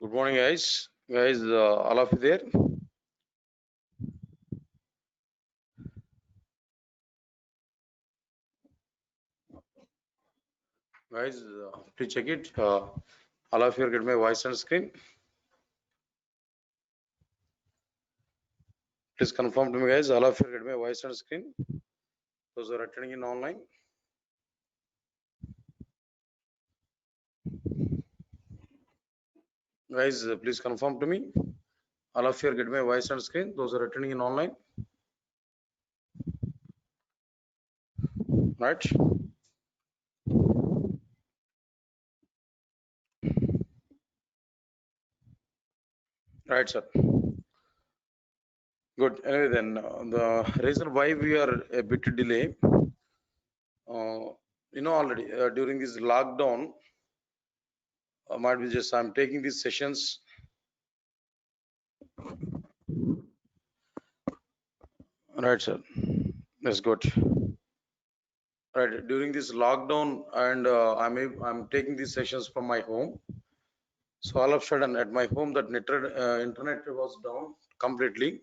Good morning, guys. All of you there? Guys, please check it. All of you get my voice on screen. Please confirm to me, guys. All of you get my voice on screen. Those are attending in online. Guys, please confirm to me. All of you get my voice on screen. Those are attending in online. Right? Right, sir. Good. Anyway, then the reason why we are a bit delay, already during this lockdown, might be just I'm taking these sessions. Right, sir. That's good. Right, during this lockdown, and I'm taking these sessions from my home. So all of a sudden, at my home, that internet was down completely.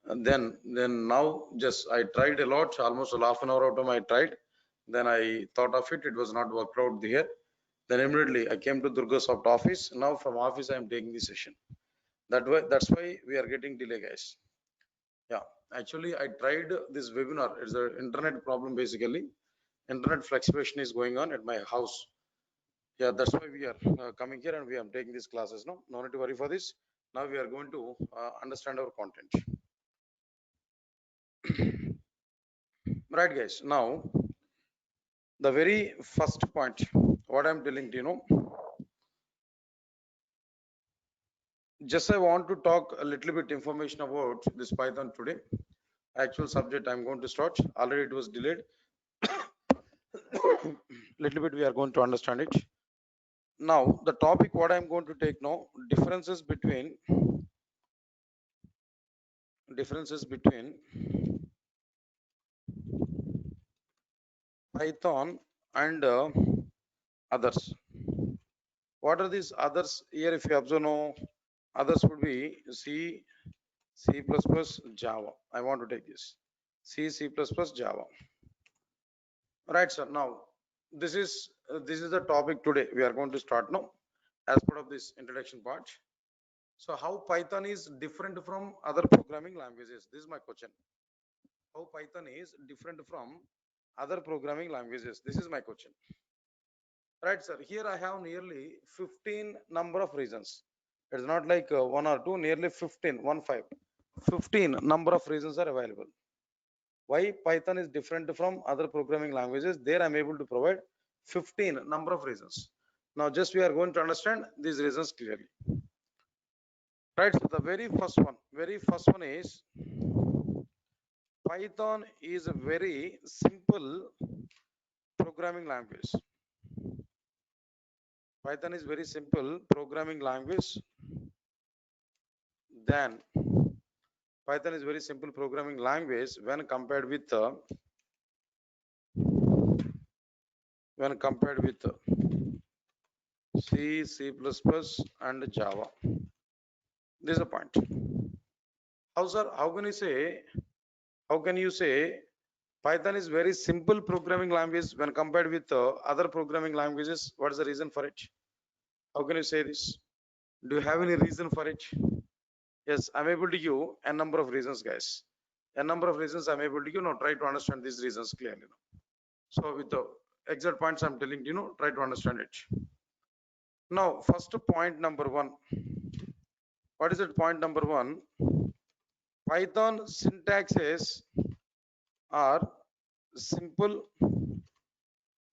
And then now, just I tried a lot, almost a half an hour out of my tried. Then I thought of it. It was not worked out here. Then immediately I came to Durgasoft office. Now from office, I am taking the session. That's why we are getting delay, guys. Yeah, actually, I tried this webinar. It's an internet problem basically. Internet fluctuation is going on at my house. Yeah, that's why we are coming here and we are taking these classes. No need to worry for this. Now we are going to understand our content. Right, guys. Now, the very first point, what I'm telling just I want to talk a little bit information about this Python today. Actual subject I'm going to start. Already it was delayed. Little bit we are going to understand it. Now, the topic what I'm going to take now, differences between Python and others. What are these others here? If you observe, no, others would be C, C++, Java. I want to take this C, C++, Java. Right, sir. Now, this is the topic today. We are going to start now as part of this introduction part. So, how Python is different from other programming languages? This is my question. How Python is different from other programming languages? This is my question. Right, sir. Here I have nearly 15 number of reasons. It's not like one or two, nearly 15, 15 number of reasons are available. Why Python is different from other programming languages? There I'm able to provide 15 number of reasons. Now just we are going to understand these reasons clearly. Right, so the very first one is Python is a very simple programming language. Python is very simple programming language than Python is very simple programming language when compared with C, C++, and Java. This is a point. How, sir? How can you say Python is very simple programming language when compared with other programming languages? What is the reason for it? How can you say this? Do you have any reason for it? Yes, I'm able to give a number of reasons, guys. A number of reasons I'm able to give. Now try to understand these reasons clearly. So with the exact points I'm telling you, try to understand it. Now, first point number one. What is it? Point number one. Python syntaxes are simple.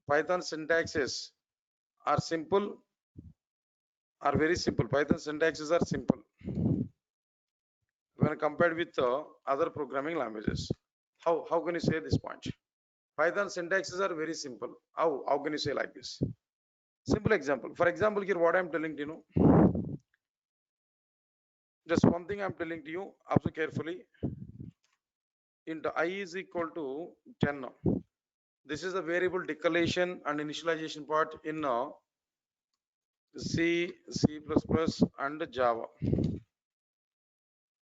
Python syntaxes are simple, are very simple. Python syntaxes are simple when compared with other programming languages. How can you say this point? Python syntaxes are very simple. How can you say like this? Simple example. For example, here what I'm telling you, just one thing I'm telling to you, observe carefully. Into I is equal to 10. This is the variable declaration and initialization part in C, C++, and Java.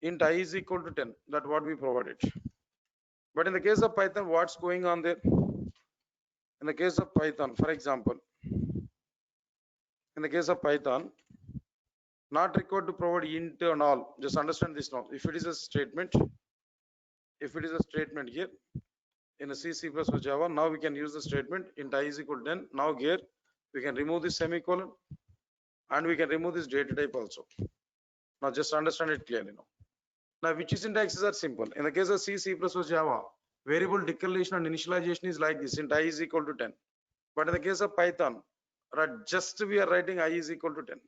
Int I is equal to 10. That's what we provided. But in the case of Python, what's going on there? In the case of Python, for example, in the case of Python, not required to provide int and all. Just understand this now. If it is a statement, here in a C, C++, Java, now we can use the statement int I is equal to 10. Now here we can remove this semicolon and we can remove this data type also. Now just understand it clearly now. Now which syntaxes are simple? In the case of C, C++, Java, variable declaration and initialization is like this, int I is equal to 10. But in the case of Python, right, just we are writing I is equal to 10.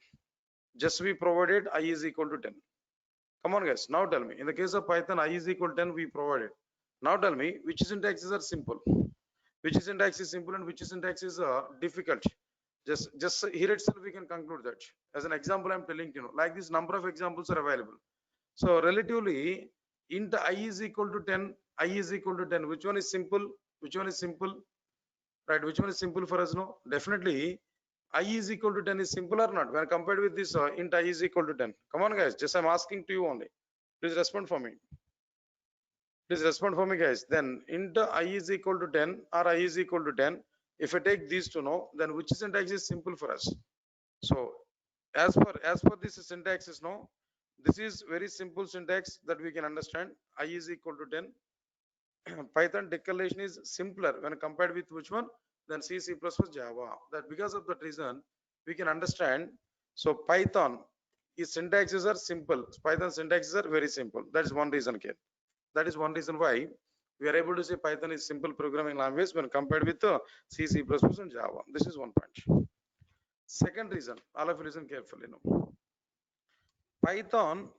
Just we provided I is equal to 10. Come on guys, now tell me. In the case of Python, I is equal to 10 we provided. Now tell me which syntaxes are simple. Which syntax is simple and which syntax is difficult. Just here itself we can conclude that. As an example, I'm telling you, like this number of examples are available. So relatively, int I is equal to 10, I is equal to 10. Which one is simple? Which one is simple? Right, which one is simple for us? No, definitely I is equal to 10 is simple or not when compared with this int I is equal to 10. Come on guys, just I'm asking to you only. Please respond for me. Please respond for me guys. Then int I is equal to 10 or I is equal to 10. If I take these to know, then which syntax is simple for us? So as per this syntax is no, this is very simple syntax that we can understand. I is equal to 10. Python declaration is simpler when compared with which one? Then C, C++, Java. That because of that reason we can understand. So Python is syntaxes are simple. Python syntaxes are very simple. That is one reason here. That is one reason why we are able to say Python is simple programming language when compared with C, C++, and Java. This is one point. Second reason, all of you listen carefully now. Python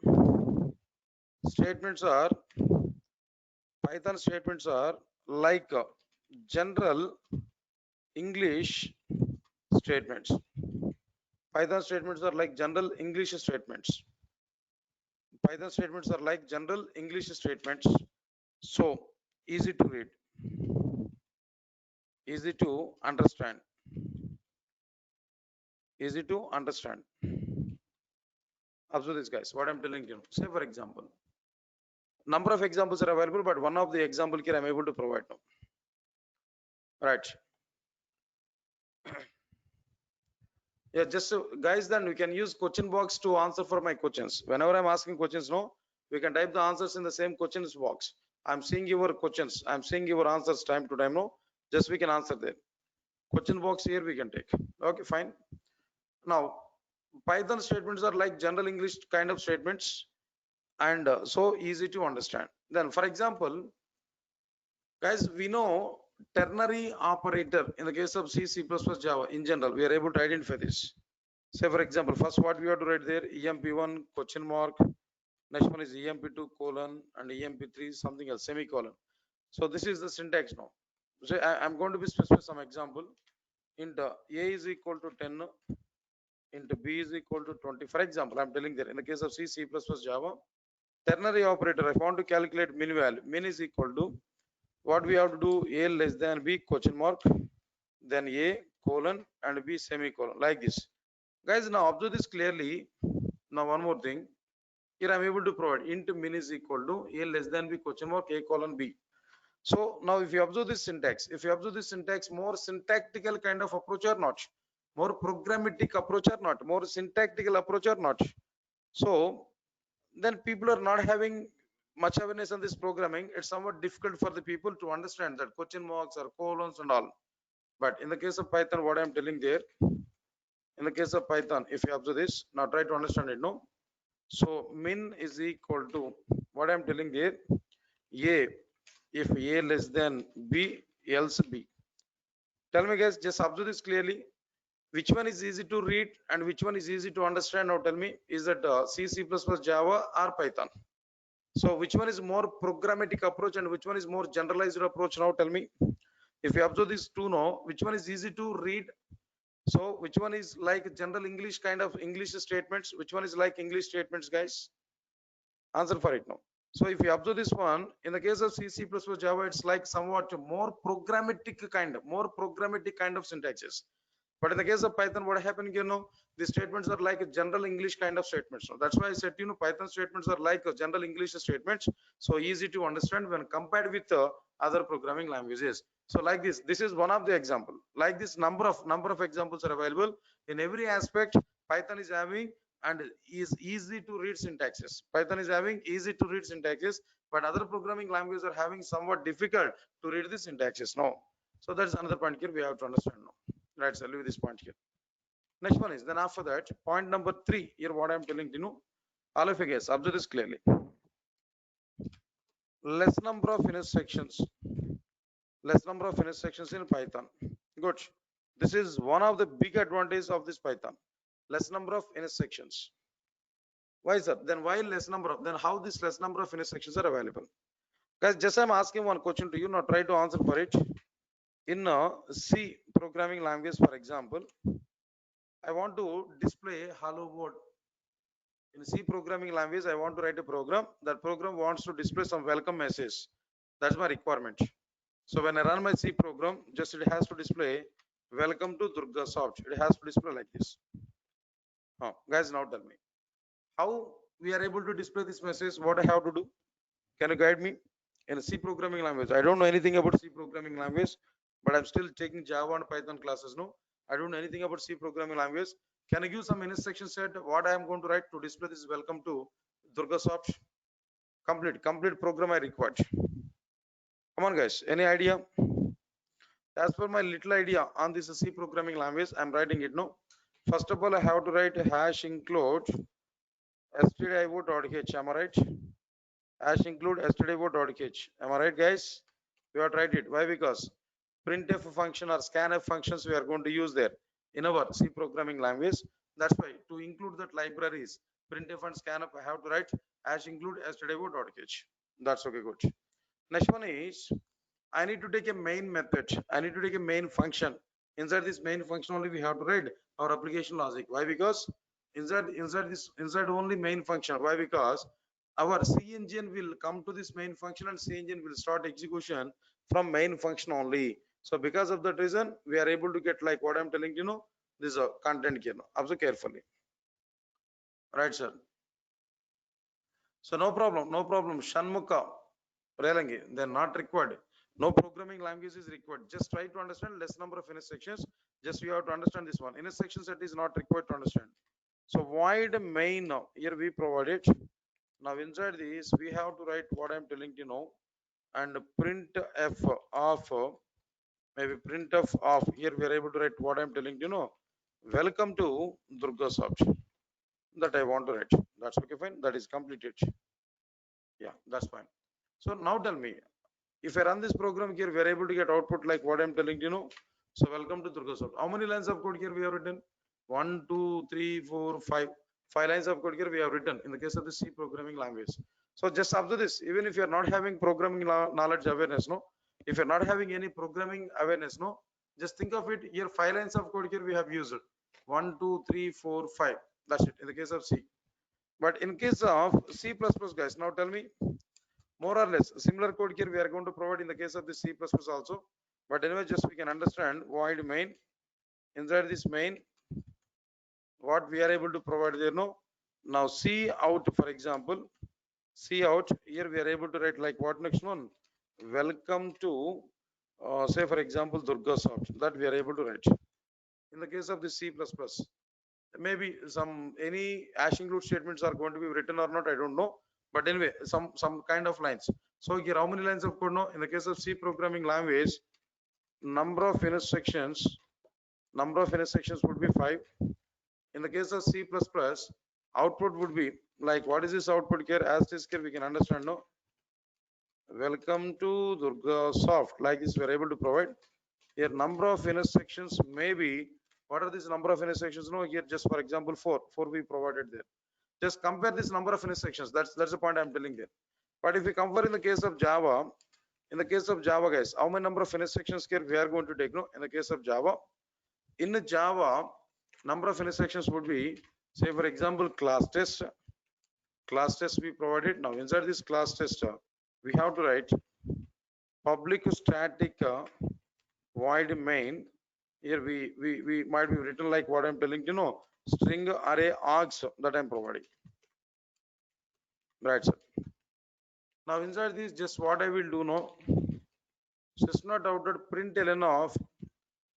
statements are like general English statements. Python statements are like general English statements. Python statements are like general English statements. So easy to read, easy to understand, easy to understand. Observe this guys, what I'm telling you. Say for example, number of examples are available, but one of the example here I'm able to provide now. Right. Yeah, just guys, then we can use question box to answer for my questions. Whenever I'm asking questions, no, we can type the answers in the same questions box. I'm seeing your questions, I'm seeing your answers time to time. No, just we can answer there. Question box here we can take. Okay, fine. Now Python statements are like general English kind of statements and so easy to understand. Then for example, guys, we know ternary operator in the case of C, C++, Java in general, we are able to identify this. Say for example, first what we have to write there, emp1 question mark, next one is emp2 colon and emp3 something else semicolon. So this is the syntax now. So I'm going to be specific some example. Int a is equal to 10, int b is equal to 20. For example, I'm telling there in the case of C, C++, Java, ternary operator, if I want to calculate min value, min is equal to what we have to do, a less than b question mark, then a colon and b semicolon, like this. Guys, now observe this clearly. Now one more thing, here I'm able to provide int min is equal to a less than b question mark a colon b. So now if you observe this syntax, more syntactical kind of approach or not, more programmatic approach or not, more syntactical approach or not. So then people are not having much awareness on this programming. It's somewhat difficult for the people to understand that question marks or colons and all. But in the case of Python, what I'm telling there, in the case of Python, if you observe this, now try to understand it. No, so min is equal to what I'm telling there, a, if a less than b, else b. Tell me guys, just observe this clearly. Which one is easy to read and which one is easy to understand? Now tell me, is that C, C++, Java or Python? So which one is more programmatic approach and which one is more generalized approach? Now tell me, if you observe these two now, which one is easy to read? So which one is like general English kind of English statements? Which one is like English statements, guys? Answer for it now. So if you observe this one, in the case of C, C++, Java, it's like somewhat more programmatic kind of syntaxes. But in the case of Python, what happened, the statements are like a general English kind of statements. So that's why I said, Python statements are like a general English statements. So easy to understand when compared with other programming languages. So like this is one of the example. Like this, number of examples are available in every aspect. Python is having and is easy to read syntaxes. Python is having easy to read syntaxes, but other programming languages are having somewhat difficult to read the syntaxes. No. So that's another point here we have to understand now. Right, so I'll leave this point here. Next one is, then after that, point number 3, here what I'm telling all of you guys, observe this clearly. Less number of inner sections. Less number of inner sections in Python. Good. This is one of the big advantages of this Python. Less number of inner sections. Why, sir? Then why less number of, then how this less number of inner sections are available? Guys, just I'm asking one question to you, now try to answer for it. In C programming language, for example, I want to display hello world. In C programming language, I want to write a program. That program wants to display some welcome message. That's my requirement. So when I run my C program, just it has to display welcome to Durgasoft. It has to display like this. Guys, now tell me how we are able to display this message. What I have to do? Can you guide me? In C programming language, I don't know anything about C programming language, but I'm still taking Java and Python classes. No, I don't know anything about C programming language. Can I give some instruction set what I am going to write to display this welcome to Durgasoft? Complete program I required. Come on, guys. Any idea? As per my little idea on this C programming language, I'm writing it. No. First of all, I have to write hash include stdio.h. Am I right? Hash include stdio.h. Am I right, guys? We have to write it. Why? Because printf function or scanf functions we are going to use there in our C programming language. That's why to include that libraries printf and scanf, I have to write hash include stdio.h. That's okay. Good. Next one is, I need to take a main method. I need to take a main function. Inside this main function only we have to write our application logic. Why? Because inside only main function. Why? Because our C engine will come to this main function and C engine will start execution from main function only. So because of that reason, we are able to get like what I'm telling this content here. Observe carefully. Right, sir. So no problem. Shanmukha, Relangi, they're not required. No programming language is required. Just try to understand less number of inner sections. Just you have to understand this one. Inner sections that is not required to understand. So void main now. Here we provided. Now inside this we have to write what I'm telling and print f of maybe print of here we are able to write what I'm telling welcome to Durgasoft. That I want to write. That's okay, fine. That is completed. Yeah, that's fine. So now tell me, if I run this program here, we are able to get output like what I'm telling So welcome to Durgasoft. How many lines of code here we have written? 1, 2, 3, 4, 5. 5 lines of code here we have written in the case of the C programming language. So just observe this. Even if you are not having programming knowledge awareness, no. If you're not having any programming awareness, no. Just think of it. Here 5 lines of code here we have used 1, 2, 3, 4, 5. That's it in the case of C. But in case of C++, guys, now tell me, more or less similar code here we are going to provide in the case of the C++ also. But anyway, just we can understand void main. Inside this main, what we are able to provide there, no. Now C out, for example, C out here we are able to write like what next one? Welcome to say for example Durgasoft. That we are able to write. In the case of the C++, maybe any hash include statements are going to be written or not, I don't know. But anyway, some kind of lines. So here how many lines of code? No, in the case of C programming language, number of inner sections would be 5. In the case of C++, output would be like what is this output here? As this here we can understand, no. Welcome to Durgasoft. Like this we are able to provide. Here number of inner sections maybe. What are these number of inner sections? No, here just for example 4 we provided there. Just compare this number of inner sections. That's the point I'm telling there. But if we compare in the case of Java, guys, how many number of inner sections here we are going to take? No, in the case of Java, in Java, number of inner sections would be, say for example, class test we provided. Now inside this class test, we have to write public static void main Here we might be written like what I'm telling you know, string array args that I'm providing. Right, sir. Now inside this, just what I will do now, sys.out println of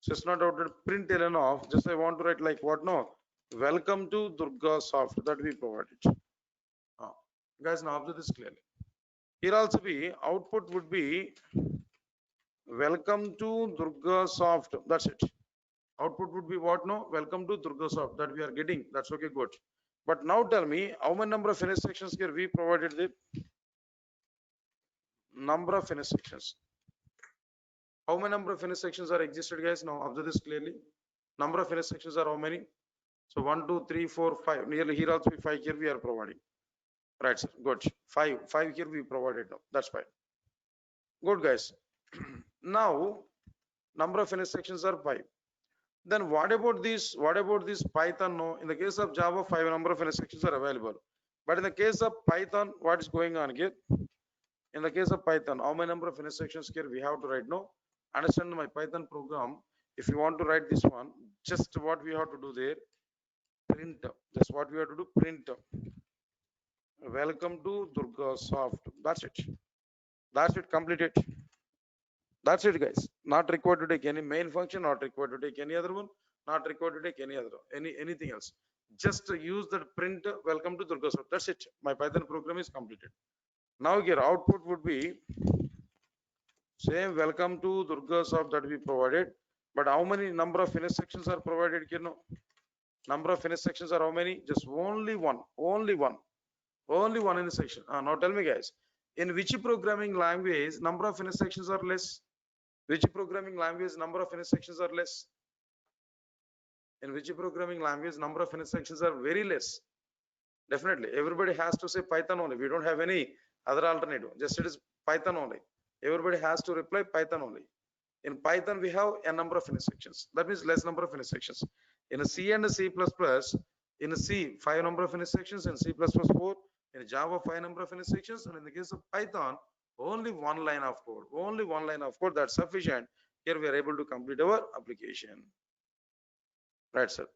sys.out println of, just I want to write like what no, welcome to Durga Soft that we provided. Guys, now observe this clearly. Here also be output would be welcome to Durga Soft. That's it. Output would be what no? Welcome to Durga Soft that we are getting. That's okay, good. But now tell me how many number of finish sections here we provided the number of finish sections. How many number of finish sections are existed, guys? Now observe this clearly. Number of finish sections are how many? So 1, 2, 3, 4, 5. Nearly here also 5 here we are providing. Right, sir. Good. Five here we provided now. That's fine. Good, guys. Now number of finish sections are 5. Then what about this? What about this Python? No, in the case of Java, 5 number of sections are available. But in the case of Python, what is going on here? In the case of Python, how many number of sections here we have to write? No, understand my Python program. If you want to write this one, just what we have to do there, print. Just what we have to do, print. Welcome to Durga Soft. That's it. That's it. Complete it. That's it, guys. Not required to take any main function, not required to take any other one, not required to take any other anything else. Just use that print welcome to Durga Soft. That's it. My Python program is completed. Now here output would be same welcome to Durga Soft that we provided. But how many number of finish sections are provided here? No. Number of finish sections are how many? Just only one. Only one in a section. Now tell me, guys, in which programming language number of finish sections are less? Which programming language number of finish sections are less? In which programming language number of finish sections are very less? Definitely, everybody has to say Python only. We don't have any other alternative. Just it is Python only. Everybody has to reply Python only. In Python, we have a number of finish sections. That means less number of finish sections. In a C and a C++, in a C, 5 number of finish sections, in C++, 4, in Java, 5 number of finish sections, and in the case of Python, only one line of code. Only one line of code, that's sufficient. Here we are able to complete our application. Right, sir.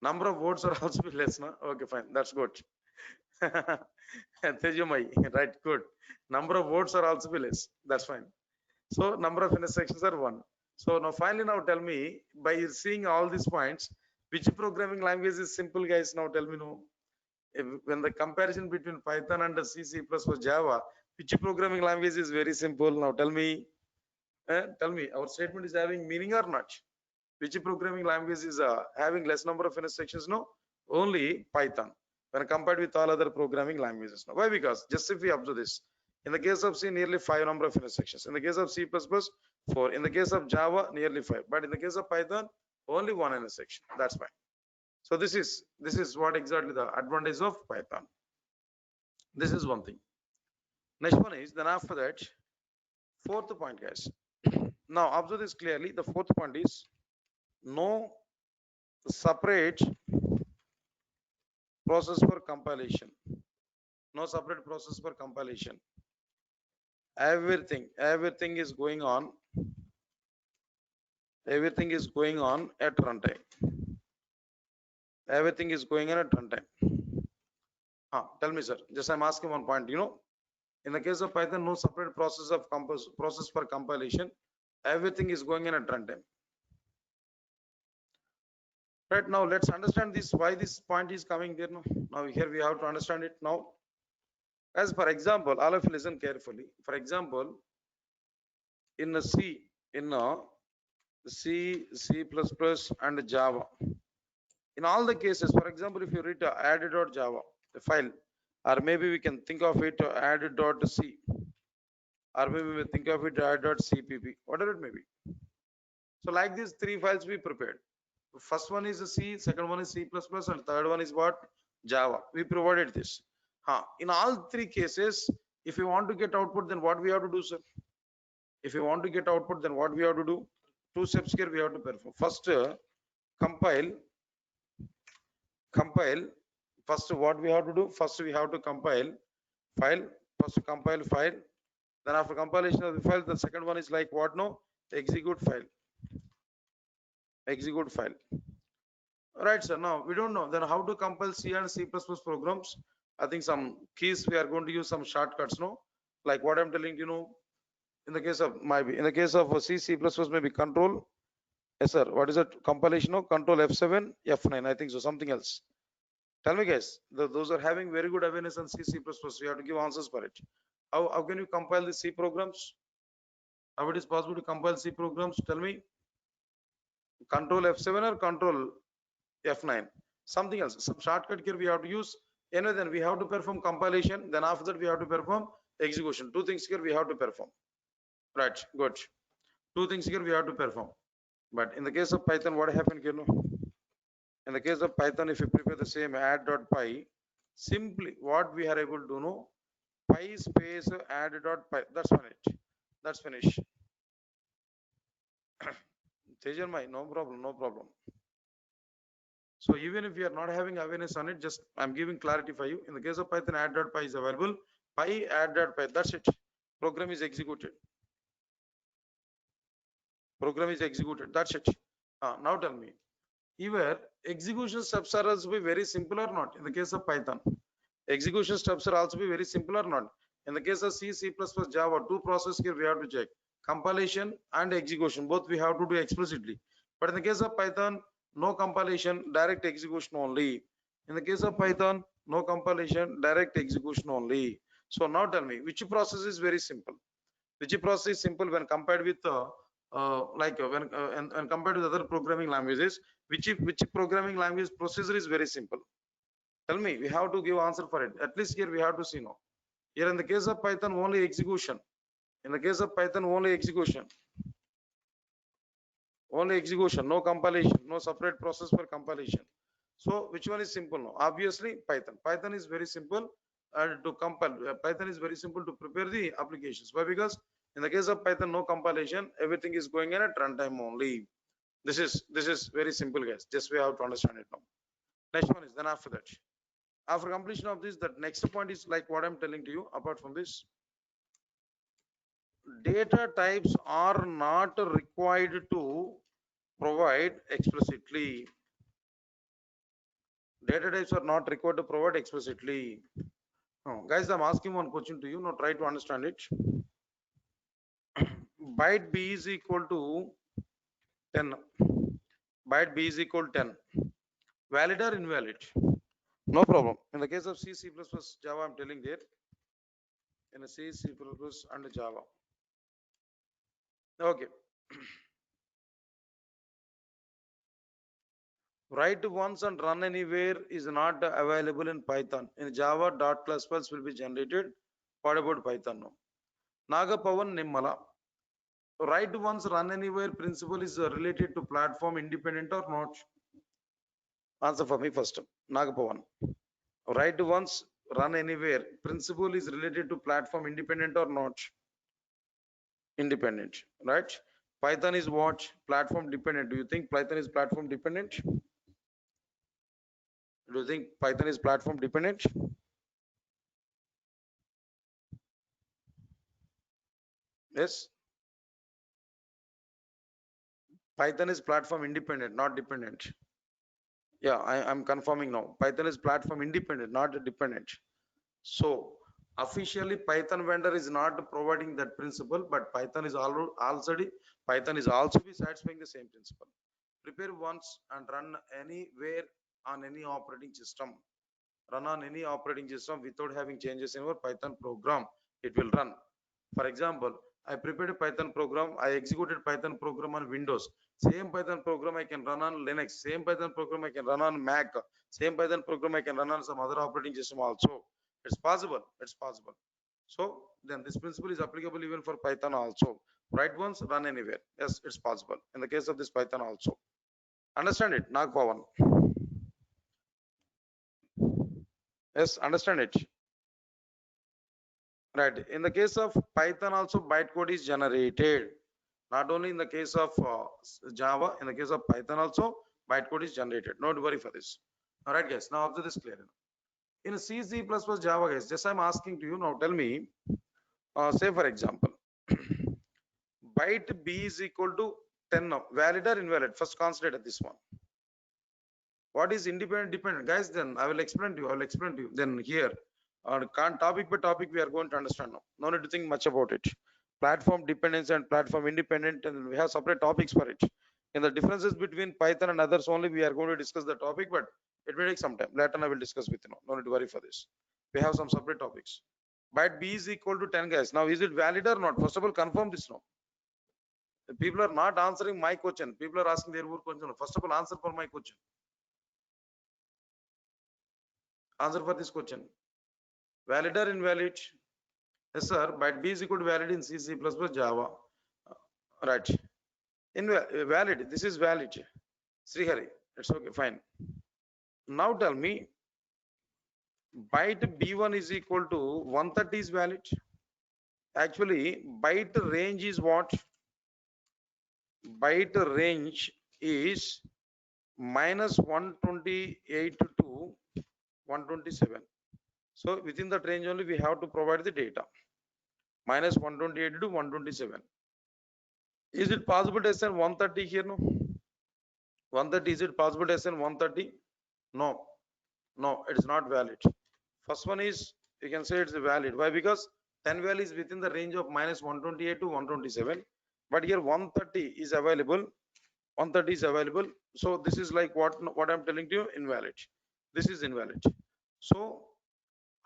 Number of words are also less, no? Okay, fine. That's good. Tejumai, right? Good. Number of words are also less. That's fine. So number of intersections are 1. So now finally, now tell me, by seeing all these points, which programming language is simple, guys? Now tell me, no. When the comparison between Python and C, C++ Java, which programming language is very simple? Now tell me. Tell me, our statement is having meaning or not? Which programming language is having less number of intersections? No, only Python when compared with all other programming languages. Why? Because just if we observe this, in the case of C, nearly 5 number of intersections. In the case of C++, 4. In the case of Java, nearly 5. But in the case of Python, only 1 intersection. That's fine. So this is what exactly the advantage of Python. This is one thing. Next one is, then after that, fourth point, guys. Now observe this clearly. The fourth point is no separate process for compilation. No separate process for compilation. Everything is going on. Everything is going on at runtime. Everything is going on at runtime. Tell me, sir. Just I'm asking one point. You know, in the case of Python, no separate process for compilation. Everything is going in at runtime. Right, now let's understand this, why this point is coming there. Now here we have to understand it now. As for example, all of you listen carefully. For example, in a C, in a C, C++, and Java, in all the cases, for example, if you read add.java, the file, or maybe we can think of it add.c, or maybe we think of it add.cpp, whatever it may be. So like these 3 files we prepared. First one is a C, second one is C++, and third one is what? Java. We provided this. In all 3 cases, if you want to get output, then what we have to do, sir? If you want to get output, then what we have to do? 2 steps here we have to perform. First, compile. First, what we have to do? First, we have to compile file. First, compile file. Then after compilation of the file, the second one is like what? No, execute file. execute file. Right, sir. Now we don't know then how to compile C and C++ programs. I think some keys we are going to use some shortcuts, no? Like what I'm telling you know, in the case of in the case of C, C++ maybe control. Yes, sir. What is it? Compilation of control F7, F9. I think so. Something else. Tell me, guys. Those are having very good awareness on C, C++. We have to give answers for it. How can you compile the C programs? How it is possible to compile C programs? Tell me. Control F7 or control F9? Something else. Some shortcut here we have to use. Anyway, then we have to perform compilation. Then after that we have to perform execution. Two things here we have to perform. Right. Good. Two things here we have to perform. But in the case of Python, what happened here? No? In the case of Python, if you prepare the same add.py, simply what we are able to do, no, py space add.py. That's finished. That's finished. Tejanmai, no problem, no problem. So even if you are not having awareness on it, just I'm giving clarity for you. In the case of Python, add.py is available. Py add.py. That's it. Program is executed. Program is executed. That's it. Now tell me, either execution steps are also be very simple or not. In the case of Python, execution steps are also be very simple or not. In the case of C, C++, Java, two processes here we have to check: compilation and execution. Both we have to do explicitly. But in the case of Python, no compilation, direct execution only. In the case of Python, no compilation, direct execution only. So now tell me, which process is very simple? Which process is simple when compared with when compared with other programming languages? Which programming language procedure is very simple? Tell me. We have to give answer for it. At least here we have to see now. Here in the case of Python, only execution. In the case of Python, only execution. Only execution, no compilation, no separate process for compilation. So which one is simple now? Obviously Python. Python is very simple to compile. Python is very simple to prepare the applications. Why? Because in the case of Python, no compilation, everything is going in at runtime only. This is very simple, guys. Just we have to understand it now. Next one is then after that. After completion of this, that next point is like what I'm telling to you. Apart from this, data types are not required to provide explicitly. Data types are not required to provide explicitly. Guys, I'm asking one question to you. Now try to understand it. Byte b is equal to 10. Byte b is equal to 10. Valid or invalid? No problem. In the case of C, C++, Java, I'm telling there. In a C, C++ and Java. Okay. Write once and run anywhere is not available in Python. In Java, dot plus plus will be generated. What about Python now? Nagapavan Nimmala. Write once, run anywhere principle is related to platform independent or not? Answer for me first. Nagapavan. Write once, run anywhere principle is related to platform independent or not? Independent, right? Python is what? Platform dependent. Do you think Python is platform dependent? Do you think Python is platform dependent? Yes. Python is platform independent, not dependent. Yeah, I'm confirming now. Python is platform independent, not dependent. So officially Python vendor is not providing that principle, but Python is also be satisfying the same principle. Prepare once and run anywhere on any operating system. Run on any operating system without having changes in our Python program. It will run. For example, I prepared a Python program. I executed Python program on Windows. Same Python program I can run on Linux. Same Python program I can run on Mac. Same Python program I can run on some other operating system also. It's possible. It's possible. So then this principle is applicable even for Python also. Write once, run anywhere. Yes, it's possible. In the case of this Python also. Understand it? Nagpavan. Yes, understand it. Right. In the case of Python also bytecode is generated. Not only in the case of Java, in the case of Python also bytecode is generated. Don't worry for this. All right, guys. Now after this clear. In C, C++, Java, guys, just I'm asking to you now. Tell me, say for example, byte b is equal to 10 now. Valid or invalid? First consider this one. What is independent dependent? Guys, then I will explain to you. I will explain to you. Then here, on topic by topic, we are going to understand now. No need to think much about it. Platform dependence and platform independent, and we have separate topics for it. And the differences between Python and others only, we are going to discuss the topic, but it will take some time. Later I will discuss with you. No need to worry for this. We have some separate topics. Byte B is equal to 10, guys. Now, is it valid or not? First of all, confirm this now. People are not answering my question. People are asking their own question. First of all, answer for my question. Answer for this question. Valid or invalid? Yes, sir. Byte B is equal to valid in C, C++, Java. Right. Valid. This is valid. Srihari. It's okay. Fine. Now tell me, byte B1 is equal to 130 is valid. Actually, byte range is what? Byte range is minus 128 to 127. So within that range only we have to provide the data. Minus 128 to 127. Is it possible to assign 130 here? No. 130, is it possible to assign 130? No. No, it is not valid. First one is, you can say it's valid. Why? Because 10 value is within the range of minus 128 to 127. But here 130 is available. 130 is available. So this is like what I'm telling you, invalid. This is invalid. So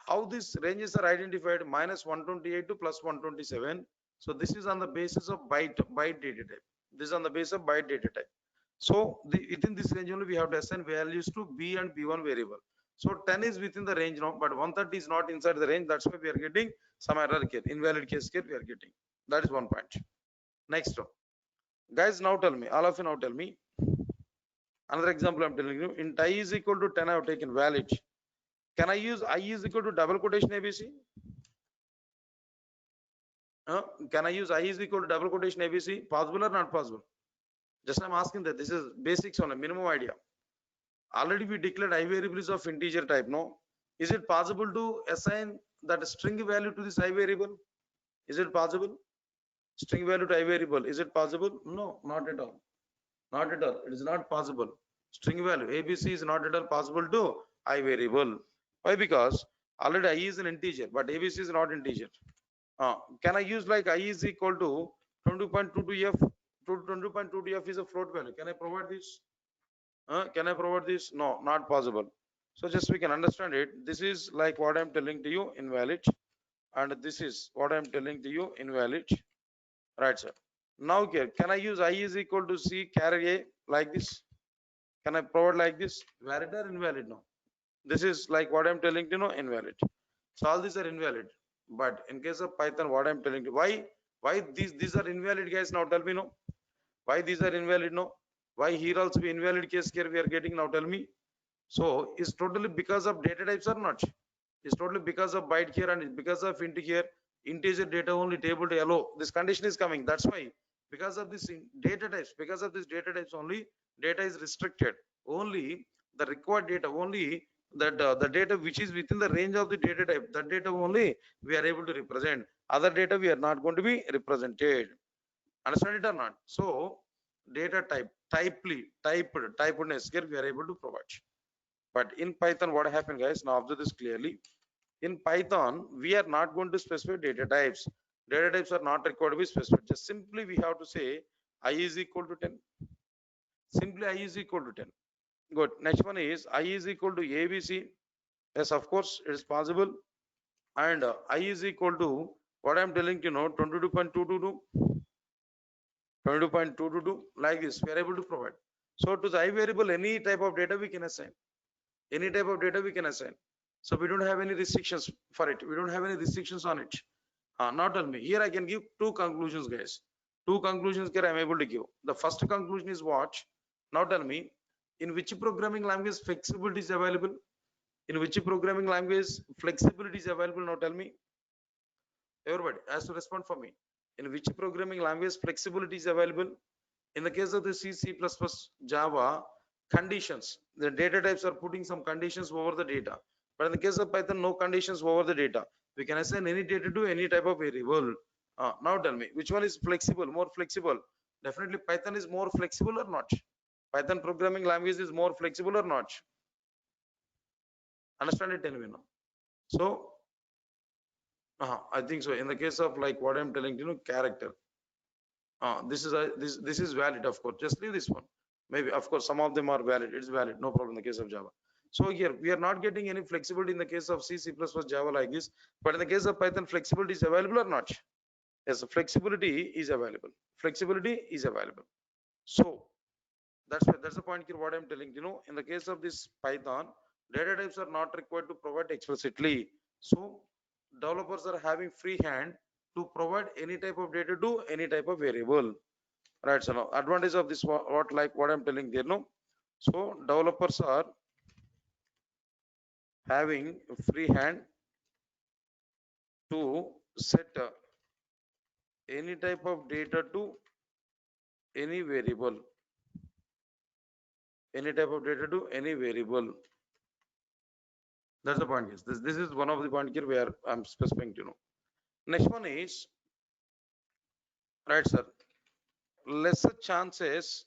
how these ranges are identified? Minus 128 to plus 127. So this is on the basis of byte data type. This is on the basis of byte data type. So within this range only we have to assign values to B and B1 variable. So 10 is within the range now, but 130 is not inside the range. That's why we are getting some error here, invalid case here we are getting. That is one point. Next one. Guys, now tell me, all of you now tell me. Another example I'm telling you. In I is equal to 10, I have taken valid. Can I use I is equal to double quotation ABC? Can I use I is equal to double quotation ABC? Possible or not possible? Just I'm asking that. This is basics on a minimum idea. Already we declared I variable is of integer type. No, is it possible to assign that string value to this I variable? Is it possible? String value to I variable, is it possible? No, not at all. Not at all. It is not possible. String value ABC is not at all possible to I variable. Why? Because already I is an integer, but ABC is not integer. Can I use like I is equal to 20.22f? 20.22f is a float value. Can I provide this? Can I provide this? No, not possible. So just we can understand it. This is like what I'm telling to you, invalid, and this is what I'm telling to you, invalid. Right, sir. Now here, can I use I is equal to C carry A like this? Can I provide like this? Valid or invalid? No. This is like what I'm telling you, invalid. So all these are invalid. But in case of Python, what I'm telling you, why these are invalid, guys? Now tell me, no. Why these are invalid? No. Why here also be invalid case here we are getting? Now tell me. So is totally because of data types or not? It's totally because of byte here and because of int here. Integer data only, table to allow. This condition is coming. That's why, because of this data types, because of this data types only, data is restricted. Only the required data, only that the data which is within the range of the data type, that data only we are able to represent. Other data we are not going to be represented. Understand it or not? So data type, typedness here we are able to provide. But in Python, what happened, guys? Now observe this clearly. In Python, we are not going to specify data types. Data types are not required to be specified. Just simply we have to say I is equal to 10. Simply I is equal to 10. Good. Next one is I is equal to ABC. Yes, of course, it is possible. And I is equal to what I'm telling you, 22.222. 22.222 like this. We are able to provide. So to the I variable, any type of data we can assign. Any type of data we can assign. So we don't have any restrictions for it. We don't have any restrictions on it. Now tell me, here I can give two conclusions, guys. Two conclusions here I'm able to give. The first conclusion is what? Now tell me, in which programming language flexibility is available? In which programming language flexibility is available? Now tell me. Everybody has to respond for me. In which programming language flexibility is available? In the case of the C, C++, Java, conditions. The data types are putting some conditions over the data. But in the case of Python, no conditions over the data. We can assign any data to any type of variable. Now tell me, which one is flexible, more flexible? Definitely Python is more flexible or not? Python programming language is more flexible or not? Understand it, tell me now. So, I think so. In the case of like what I'm telling you, character. This is valid, of course. Just leave this one. Maybe, of course, some of them are valid. It's valid, no problem in the case of Java. So here we are not getting any flexibility in the case of C, C++, Java like this. But in the case of Python, flexibility is available or not? Yes, flexibility is available. Flexibility is available. So that's the point here. What I'm telling in the case of this Python, data types are not required to provide explicitly. So developers are having free hand to provide any type of data to any type of variable, right? So now advantage of this what I'm telling there, no. So developers are having free hand to set any type of data to any variable, any type of data to any variable. That's the point. Yes, this is one of the point here where I'm specifying Next one is, right, sir, lesser chances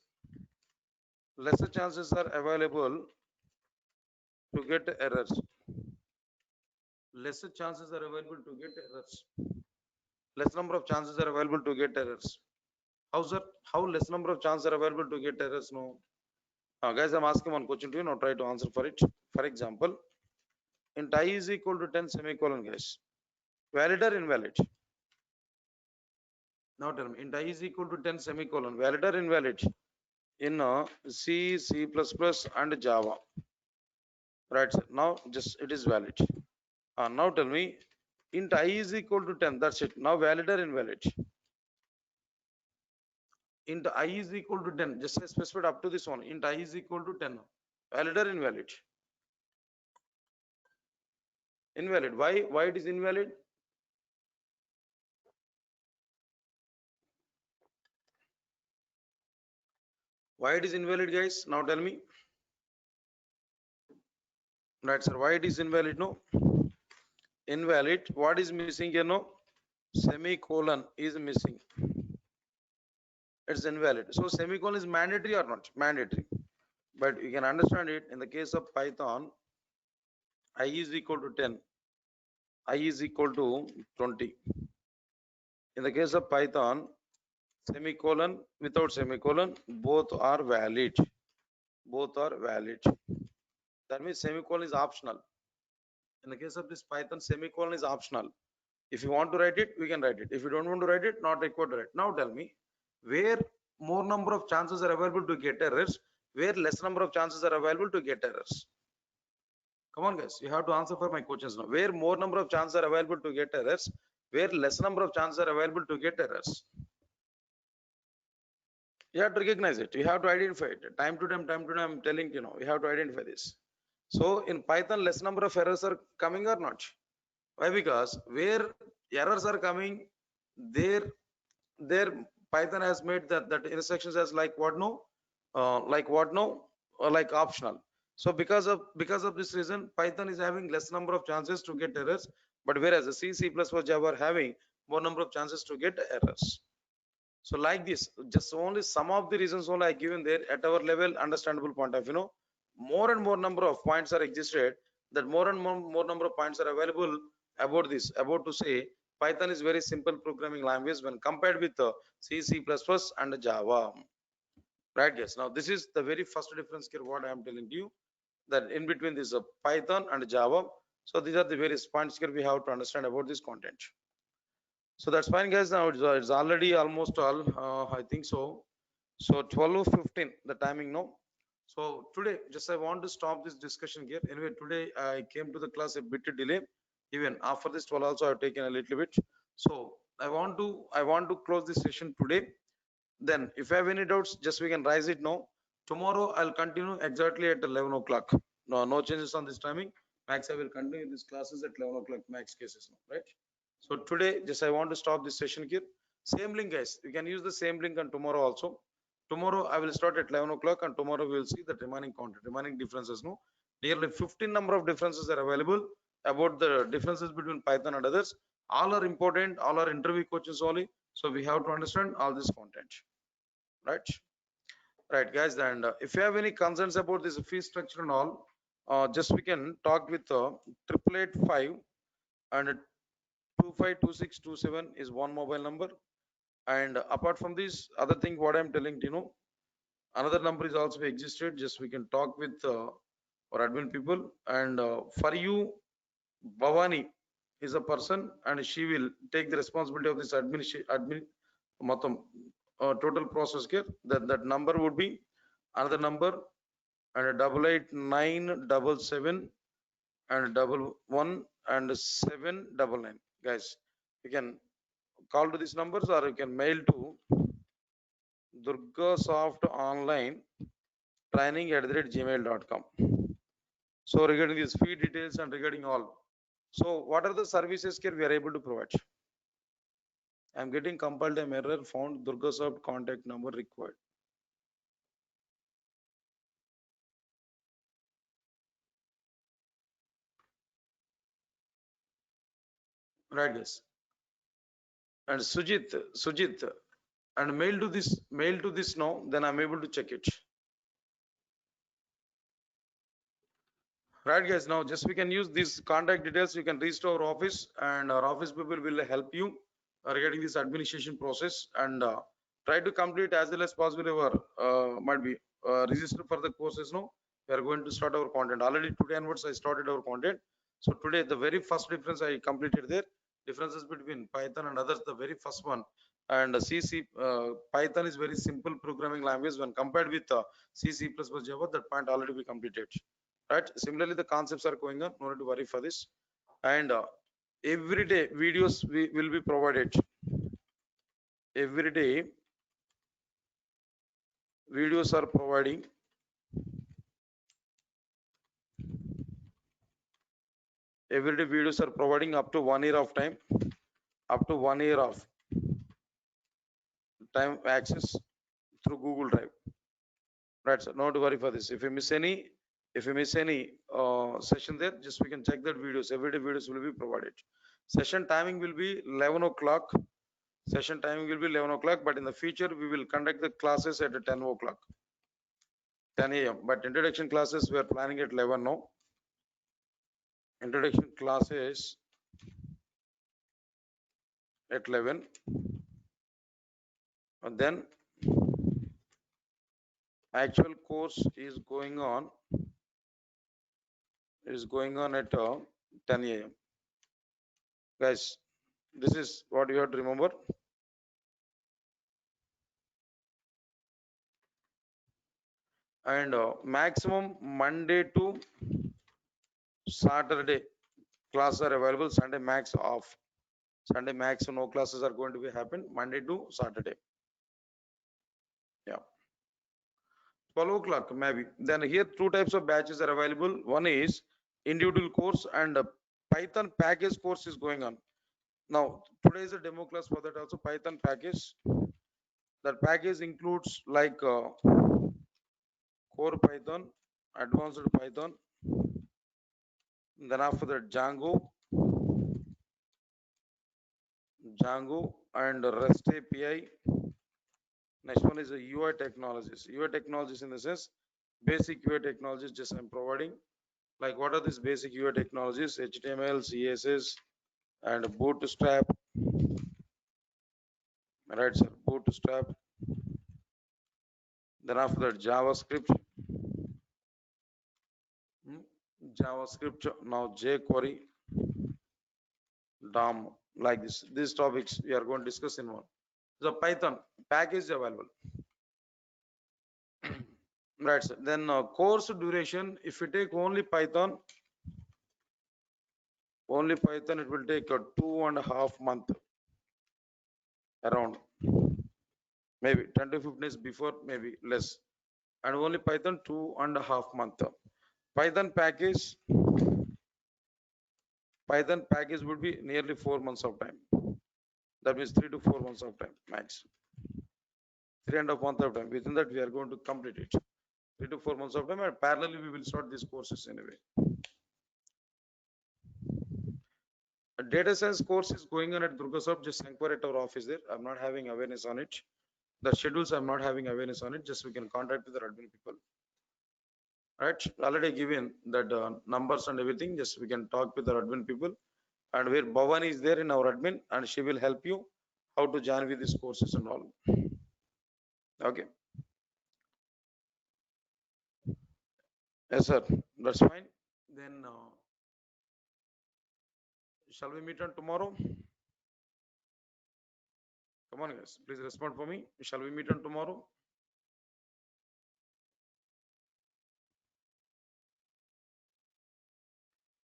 are available to get errors. Lesser chances are available to get errors. Less number of chances are available to get errors. How, sir? How less number of chances are available to get errors? No. Guys, I'm asking one question to you. Now try to answer for it. For example, int I is equal to 10 semicolon, guys. Valid or invalid? Now tell me, int I is equal to 10 semicolon. Valid or invalid? In C, C++, and Java. Right, sir. Now just it is valid. Now tell me, int I is equal to 10. That's it. Now valid or invalid? Int I is equal to 10. Just specified up to this one. Int I is equal to 10. Valid or invalid? Invalid. Why? Why it is invalid? Why it is invalid, guys? Now tell me. Right, sir. Why it is invalid? No. Invalid. What is missing here? No. Semicolon is missing. It's invalid. So semicolon is mandatory or not? Mandatory. But you can understand it in the case of Python. I is equal to 10. I is equal to 20. In the case of Python, semicolon without semicolon, both are valid. Both are valid. That means semicolon is optional. In the case of this Python, semicolon is optional. If you want to write it, we can write it. If you don't want to write it, not required to write. Now tell me, where more number of chances are available to get errors, where less number of chances are available to get errors? Come on, guys, you have to answer for my questions now. Where more number of chances are available to get errors, where less number of chances are available to get errors? You have to recognize it. You have to identify it. Time to time, I'm telling you you have to identify this. So in Python, less number of errors are coming or not? Why? Because where errors are coming, there Python has made that intersections as like what no, like optional. So because of this reason, Python is having less number of chances to get errors, but whereas the C, C++, Java are having more number of chances to get errors. So like this, just only some of the reasons only I given there at our level understandable point of more and more number of points are existed, that more and more number of points are available about this, about to say Python is very simple programming language when compared with C, C++ and Java. Right, guys? Now this is the very first difference here what I am telling you, that in between this Python and Java. So these are the various points here we have to understand about this content. So that's fine, guys. Now it's already almost all, I think so. So 12:15 the timing, no. So today just I want to stop this discussion here. Anyway, today I came to the class a bit delay. Even after this 12 also I've taken a little bit. So I want to close this session today. Then if you have any doubts, just we can raise it now. Tomorrow I'll continue exactly at 11 o'clock. No changes on this timing. Max I will continue these classes at 11 o'clock max cases now, right? So today just I want to stop this session here. Same link, guys. You can use the same link on tomorrow also. Tomorrow I will start at 11 o'clock and tomorrow we will see the remaining content, remaining differences. No, nearly 15 number of differences are available about the differences between Python and others. All are important, all are interview questions only. So we have to understand all this content. Right, guys. And if you have any concerns about this fee structure and all, just we can talk with 888 and 252627 is one mobile number. And apart from this, other thing what I'm telling another number is also existed. Just we can talk with our admin people. And for you, Bhavani is a person, and she will take the responsibility of this admin matam total process care. That number would be another number, and 888977 and 11 and 799. Guys, you can call to these numbers, or you can mail to Durgasoft Online Training at gmail.com. So regarding these fee details and regarding all, so what are the services here we are able to provide? I'm getting compiled time error found Durgasoft contact number required. Right, guys. And Sujit, and mail to this now, then I'm able to check it. Right, guys. Now just we can use these contact details. You can reach to our office, and our office people will help you regarding this administration process, and try to complete as well as possible our might be register for the courses. Now we are going to start our content. Already today onwards I started our content. So today the very first difference I completed there. Differences between Python and others, the very first one. And C Python is very simple programming language when compared with C, C++, Java. That point already we completed. Right. Similarly, the concepts are going on. No need to worry for this. And every day videos will be provided. Every day videos are providing. Every day videos are providing up to 1 year of time. Up to 1 year of time access through Google Drive. Right, sir. Not to worry for this. If you miss any session there, just we can check that videos. Every day videos will be provided. Session timing will be 11 o'clock. Session timing will be 11 o'clock, but in the future we will conduct the classes at 10 o'clock, 10 a.m. But introduction classes we are planning at 11 now. Introduction classes at 11, and then actual course is going on at 10 a.m. Guys, this is what you have to remember. And maximum Monday to Saturday classes are available. Sunday max off. Sunday max no classes are going to be happen Monday to Saturday. Yeah, 12 o'clock maybe. Then here two types of batches are available. One is individual course, and Python package course is going on. Now today is a demo class for that also. Python package. That package includes like core Python, advanced Python, then after that Django and REST API. Next one is a UI technologies. UI technologies in the sense basic UI technologies just I'm providing. Like what are these basic UI technologies? HTML, CSS, and Bootstrap. Right, sir. Bootstrap. Then after that JavaScript. JavaScript. Now jQuery. DOM. Like this. These topics we are going to discuss in one. The Python package available. Right, sir. Then course duration, if you take only Python, it will take 2.5 months around, maybe 10 to 15 days before, maybe less. And only Python 2.5 months. Python package would be nearly 4 months of time. That means 3 to 4 months of time max. 3.5 months of time. Within that we are going to complete it. 3 to 4 months of time, and parallelly we will start these courses anyway. A data science course is going on at Durgasoft. Just inquire at our office there. I'm not having awareness on it. The schedules I'm not having awareness on it. Just we can contact with the admin people. Right? Already given that numbers and everything. Just we can talk with the admin people. And where Bhavan is there in our admin, and she will help you how to join with these courses and all. Okay. Yes, sir. That's fine. Then shall we meet on tomorrow? Come on, guys. Please respond for me. Shall we meet on tomorrow?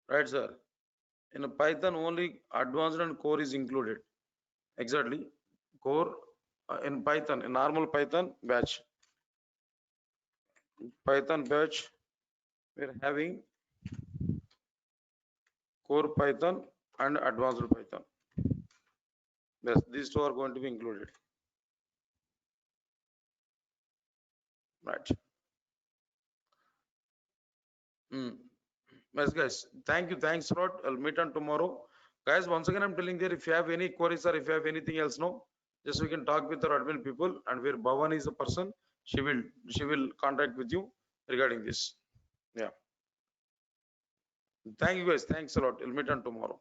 Right, sir. In a Python, only advanced and core is included. Exactly. Core in Python, in normal Python batch. Python batch, we're having core Python and advanced Python. Yes, these two are going to be included. Right. Mm. Yes, guys. Thank you. Thanks a lot. I'll meet on tomorrow. Guys, once again, I'm telling there, if you have any queries or if you have anything else, no, just we can talk with our admin people, and where Bhavan is a person, she will contact with you regarding this. Yeah. Thank you, guys. Thanks a lot. We'll meet on tomorrow.